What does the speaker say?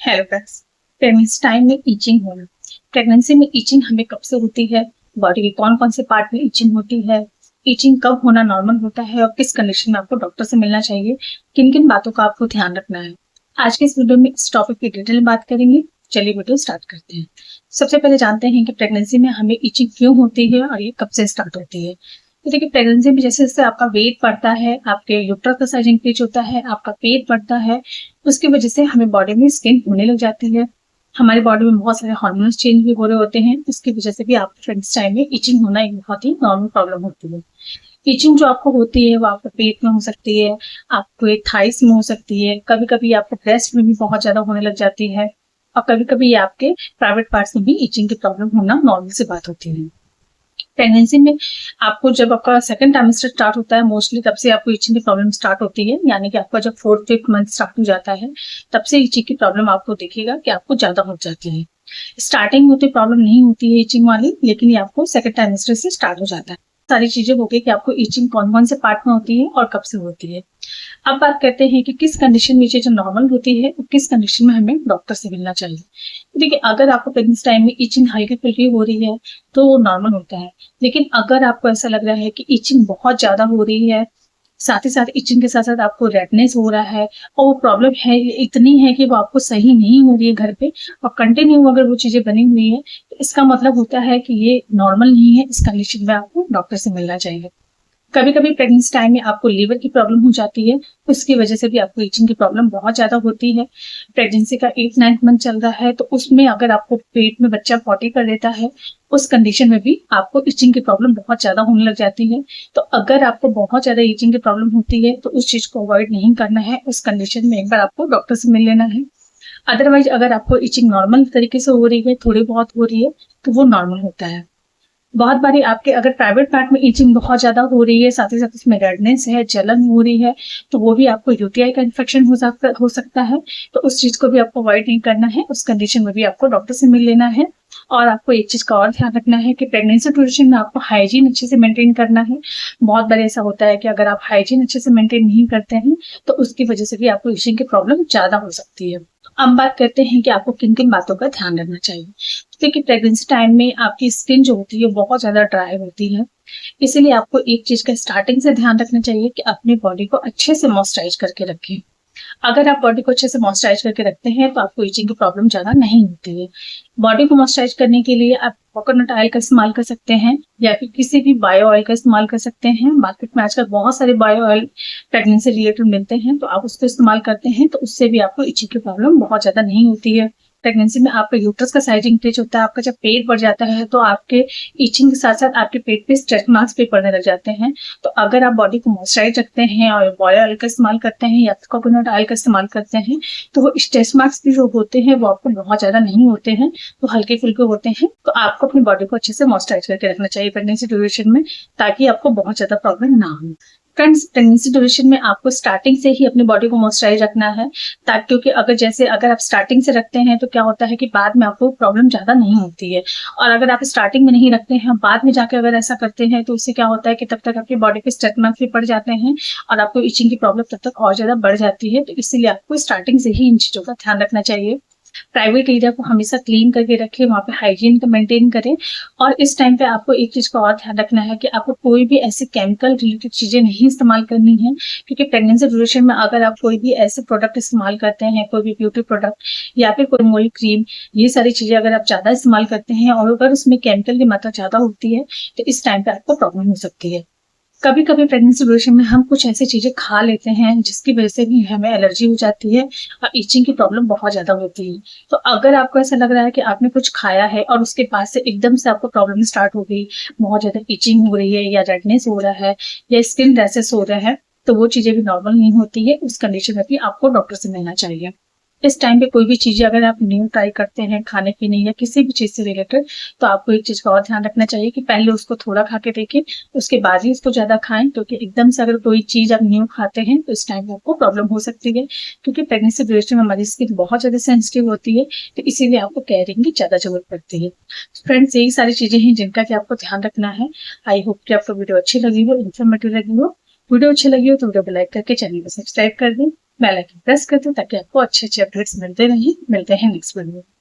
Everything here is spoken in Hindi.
Hello friends. प्रेगनेंसी टाइम में ईचिंग होना। प्रेगनेंसी में ईचिंग हमें कब से होती है, बॉडी के कौन कौन से पार्ट में ईचिंग होती है, ईचिंग कब होना नॉर्मल होता है और किस कंडीशन में आपको डॉक्टर से मिलना चाहिए, किन किन बातों का आपको ध्यान रखना है। आज के इस वीडियो में इस टॉपिक की डिटेल में बात करेंगे। चलिए वीडियो स्टार्ट करते हैं। सबसे पहले जानते हैं कि प्रेगनेंसी में हमें ईचिंग क्यों होती है और ये कब से स्टार्ट होती है। तो देखिए, प्रेगनेंसी में जैसे जैसे आपका वेट बढ़ता है, आपके यूट्रस का साइज इंक्रीज होता है, आपका पेट बढ़ता है, उसकी वजह से हमें बॉडी में स्किन होने लग जाती है। हमारी बॉडी में बहुत सारे हार्मोन्स चेंज भी हो रहे होते हैं, उसकी वजह से भी आपको प्रेगनेंसी टाइम में ईचिंग होना एक बहुत ही नॉर्मल प्रॉब्लम होती है। ईचिंग जो आपको होती है वो आपके पेट में हो सकती है, आपके थाइस में हो सकती है, कभी कभी आपको ब्रेस्ट में भी बहुत ज्यादा होने लग जाती है, और कभी कभी आपके प्राइवेट पार्ट्स में भी ईचिंग की प्रॉब्लम होना नॉर्मल सी बात होती है। प्रेगनेंसी में आपको जब आपका सेकंड ट्राइमेस्टर स्टार्ट होता है, मोस्टली तब से आपको ईचिंग की प्रॉब्लम स्टार्ट होती है। यानी कि आपका जब 4th-5th मंथ स्टार्ट हो जाता है, तब से ईचिंग की प्रॉब्लम आपको दिखेगा कि आपको ज्यादा हो जाती है। स्टार्टिंग में तो प्रॉब्लम नहीं होती है ईचिंग वाली, लेकिन ये आपको सेकंड ट्राइमेस्टर से स्टार्ट हो जाता है। सारी चीजें हो गई कि आपको ईचिंग कौन कौन से पार्ट में होती है और कब से होती है। अब बात करते हैं कि किस कंडीशन में जो नॉर्मल होती है और किस कंडीशन में हमें डॉक्टर से मिलना चाहिए। देखिए, अगर आपको प्रेगनेंसी टाइम में ईचिंग हल्की फुल्की हो रही है तो वो नॉर्मल होता है। लेकिन अगर आपको ऐसा लग रहा है कि ईचिंग बहुत ज्यादा हो रही है, साथ ही साथ ईचिंग के साथ साथ आपको रेडनेस हो रहा है, और वो प्रॉब्लम है इतनी है कि वो आपको सही नहीं हो रही है घर पे, और कंटिन्यू अगर वो चीजें बनी हुई है, तो इसका मतलब होता है कि ये नॉर्मल नहीं है। इस कंडीशन में आपको डॉक्टर से मिलना चाहिए। कभी कभी प्रेगनेंसी टाइम में आपको लीवर की प्रॉब्लम हो जाती है, उसकी वजह से भी आपको ईचिंग की प्रॉब्लम बहुत ज्यादा होती है। प्रेगनेंसी का 8-9 मंथ चल रहा है, तो उसमें अगर आपको पेट में बच्चा पॉटी कर देता है, उस कंडीशन में भी आपको ईचिंग की प्रॉब्लम बहुत ज्यादा होने लग जाती है। तो अगर आपको बहुत ज्यादा ईचिंग की प्रॉब्लम होती है तो उस चीज को अवॉइड नहीं करना है। उस कंडीशन में एक बार आपको डॉक्टर से मिल लेना है। अदरवाइज अगर आपको ईचिंग नॉर्मल तरीके से हो रही है, थोड़ी बहुत हो रही है, तो वो नॉर्मल होता है। बहुत बारी आपके अगर प्राइवेट पार्ट में ईचिंग बहुत ज्यादा हो रही है, साथ ही साथ उसमें रेडनेस है, जलन हो रही है, तो वो भी आपको यूटीआई का इन्फेक्शन हो सकता है। तो उस चीज को भी आपको अवॉइड नहीं करना है। उस कंडीशन में भी आपको डॉक्टर से मिल लेना है। और आपको एक चीज का और ध्यान रखना है कि प्रेगनेंसी ड्यूरेशन में आपको हाइजीन अच्छे से मेंटेन करना है। बहुत बार ऐसा होता है कि अगर आप हाइजीन अच्छे से मेंटेन नहीं करते हैं, तो उसकी वजह से भी आपको ईचिंग की प्रॉब्लम ज्यादा हो सकती है। अब बात करते हैं कि आपको किन किन बातों का ध्यान रखना चाहिए। क्योंकि प्रेगनेंसी टाइम में आपकी स्किन जो होती है बहुत ज्यादा ड्राई होती है, इसीलिए आपको एक चीज का स्टार्टिंग से ध्यान रखना चाहिए कि अपनी बॉडी को अच्छे से मॉइस्चराइज करके रखें। अगर आप बॉडी को अच्छे से मॉइस्चराइज करके रखते हैं तो आपको ईचिंग की प्रॉब्लम ज्यादा नहीं होती है। बॉडी को मॉइस्चराइज करने के लिए आप कोकोनट ऑयल का इस्तेमाल कर सकते हैं, या फिर किसी भी बायो ऑयल का इस्तेमाल कर सकते हैं। मार्केट में आजकल बहुत सारे बायो ऑयल प्रेगनेंसी रिलेटेड मिलते हैं, तो आप उसको इस्तेमाल करते हैं तो उससे भी आपको ईचिंग की प्रॉब्लम बहुत ज्यादा नहीं होती है। प्रेगनेंसी में आपका यूट्रस का साइज इंक्रीज होता है, आपका जब पेट बढ़ जाता है तो आपके ईचिंग के साथ साथ आपके पेट पे स्ट्रेच मार्क्स भी पड़ने लग जाते हैं। तो अगर आप बॉडी को मॉइस्चराइज रखते हैं और बॉयल ऑयल का इस्तेमाल करते हैं या फिर कोकोनट ऑयल का इस्तेमाल करते हैं, तो वो स्ट्रेच मार्क्स भी जो होते हैं वो आपको बहुत ज्यादा नहीं होते हैं, तो हल्के फुल्के होते हैं। तो आपको अपनी बॉडी को अच्छे से मॉइस्चराइज करके रखना चाहिए प्रेगनेंसी ड्यूरेशन में, ताकि आपको बहुत ज्यादा प्रॉब्लम ना हो। फ्रेंड्स, प्रेगनेंसी ड्यूरेशन में आपको स्टार्टिंग से ही अपनी बॉडी को मॉइस्चराइज रखना है, ताकि क्योंकि अगर आप स्टार्टिंग से रखते हैं तो क्या होता है कि बाद में आपको प्रॉब्लम ज्यादा नहीं होती है। और अगर आप स्टार्टिंग में नहीं रखते हैं, बाद में जाके अगर ऐसा करते हैं, तो उससे क्या होता है कि तब तक आपकी बॉडी के स्ट्रेच मार्क्स भी पड़ जाते हैं और आपको ईचिंग की प्रॉब्लम तब तक और ज्यादा बढ़ जाती है। तो इसीलिए आपको स्टार्टिंग से ही इन चीजों का ध्यान रखना चाहिए। प्राइवेट एरिया को हमेशा क्लीन करके रखें, वहां पे हाइजीन को मेंटेन करें। और इस टाइम पे आपको एक चीज का और ध्यान रखना है कि आपको कोई भी ऐसे केमिकल रिलेटेड चीजें नहीं इस्तेमाल करनी है। क्योंकि प्रेगनेंसी ड्यूरेशन में अगर आप कोई भी ऐसे प्रोडक्ट इस्तेमाल करते हैं, कोई भी ब्यूटी प्रोडक्ट या फिर कोई मोई क्रीम, ये सारी चीजें अगर आप ज्यादा इस्तेमाल करते हैं और अगर उसमें केमिकल की मात्रा ज्यादा होती है, तो इस टाइम पे आपको प्रॉब्लम हो सकती है। कभी कभी प्रेगनेंसी ड्यूरेशन में हम कुछ ऐसी चीजें खा लेते हैं जिसकी वजह से भी हमें एलर्जी हो जाती है और ईचिंग की प्रॉब्लम बहुत ज्यादा होती है। तो अगर आपको ऐसा लग रहा है कि आपने कुछ खाया है और उसके बाद से एकदम से आपको प्रॉब्लम स्टार्ट हो गई, बहुत ज्यादा ईचिंग हो रही है या रेडनेस हो रहा है या स्किन रैशेस हो रहे हैं, तो वो चीजें भी नॉर्मल नहीं होती है। उस कंडीशन में भी आपको डॉक्टर से मिलना चाहिए। इस टाइम पे कोई भी चीजें अगर आप न्यू ट्राई करते हैं खाने पीने या किसी भी चीज से रिलेटेड, तो आपको एक चीज का और ध्यान रखना चाहिए कि पहले उसको थोड़ा खा के देखें, उसके बाद ही इसको ज्यादा खाएं। क्योंकि एकदम से अगर कोई चीज आप न्यू खाते हैं तो इस टाइम पे आपको प्रॉब्लम हो सकती है। क्योंकि प्रेगनेंसी ड्यूरेशन में हमारी स्किन बहुत ज्यादा सेंसिटिव होती है, तो इसीलिए आपको केयरिंग की ज्यादा जरूरत पड़ती है। फ्रेंड्स, यही सारी चीजें हैं जिनका कि आपको ध्यान रखना है। आई होप कि आपको वीडियो अच्छी लगी हो, इन्फॉर्मेटिव लगी हो। वीडियो अच्छी लगी हो तो वीडियो को लाइक करके चैनल को सब्सक्राइब कर दें। बेल आइकन प्रेस कर दो ताकि आपको अच्छे अच्छे अपडेट्स मिलते रहें। मिलते हैं नेक्स्ट वीडियो में।